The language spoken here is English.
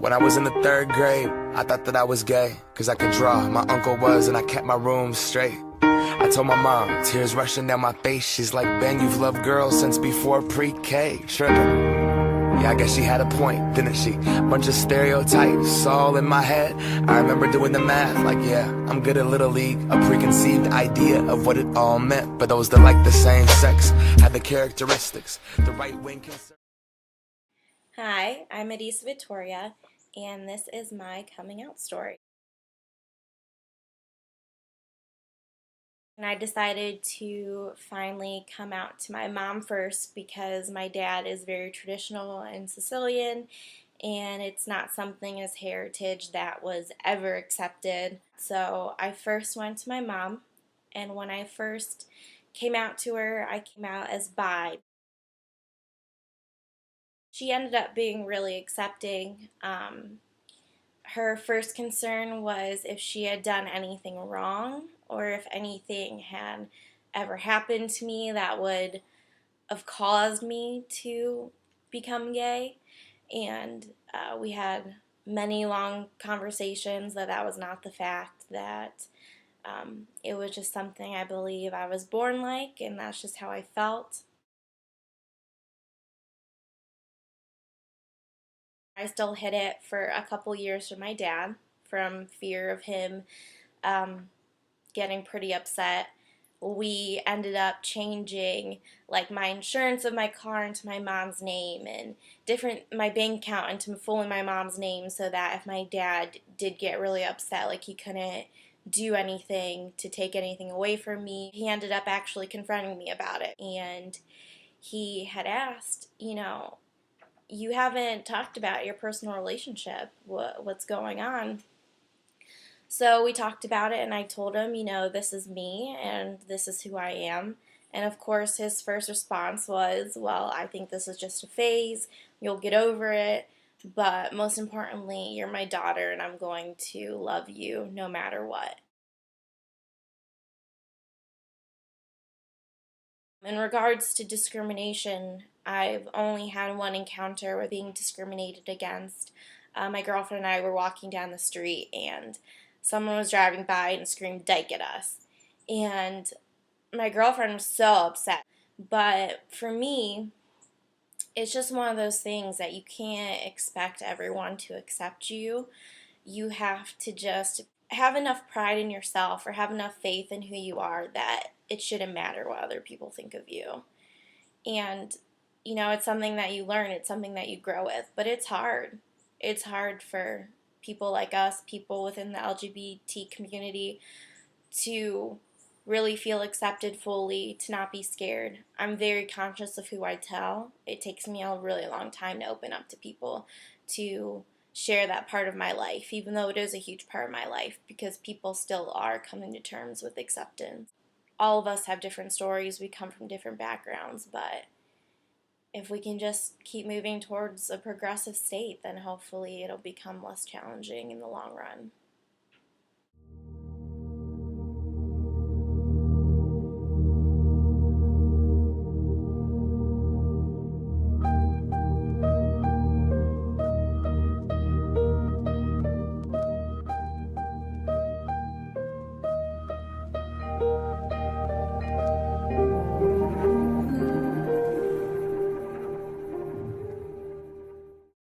When I was in the 3rd grade, I thought that I was gay, cause I could draw. My uncle was, and I kept my room straight. I told my mom, tears rushing down my face. She's like, Ben, you've loved girls since before pre-K. Trippin'. Yeah, I guess she had a point, didn't she? Bunch of stereotypes all in my head. I remember doing the math, like, yeah, I'm good at Little League. A preconceived idea of what it all meant. But those that like the same sex had the characteristics. The right wing concern. Hi, I'm Adisa Victoria, and this is my coming out story. And I decided to finally come out to my mom first because my dad is very traditional and Sicilian, and it's not something as heritage that was ever accepted. So I first went to my mom, and when I first came out to her, I came out as bi. She ended up being really accepting. Her first concern was if she had done anything wrong or if anything had ever happened to me that would have caused me to become gay. And we had many long conversations that was not the fact, that it was just something I believe I was born like, and that's just how I felt. I still hid it for a couple years from my dad from fear of him um, getting pretty upset. We ended up changing like my insurance of my car into my mom's name and different my bank account into fully my mom's name, so that if my dad did get really upset, like he couldn't do anything to take anything away from me. He ended up actually confronting me about it, and he had asked, you haven't talked about your personal relationship. What's going on? So we talked about it, and I told him, this is me and this is who I am. And of course, his first response was, well, I think this is just a phase. You'll get over it. But most importantly, you're my daughter, and I'm going to love you no matter what. In regards to discrimination, I've only had one encounter with being discriminated against. My girlfriend and I were walking down the street, and someone was driving by and screamed "dyke" at us. And my girlfriend was so upset. But for me, it's just one of those things that you can't expect everyone to accept you. You have to just have enough pride in yourself or have enough faith in who you are that it shouldn't matter what other people think of you. And, it's something that you learn, it's something that you grow with, but it's hard. It's hard for people like us, people within the LGBT community, to really feel accepted fully, to not be scared. I'm very conscious of who I tell. It takes me a really long time to open up to people, to share that part of my life, even though it is a huge part of my life, because people still are coming to terms with acceptance. All of us have different stories, we come from different backgrounds, but if we can just keep moving towards a progressive state, then hopefully it'll become less challenging in the long run.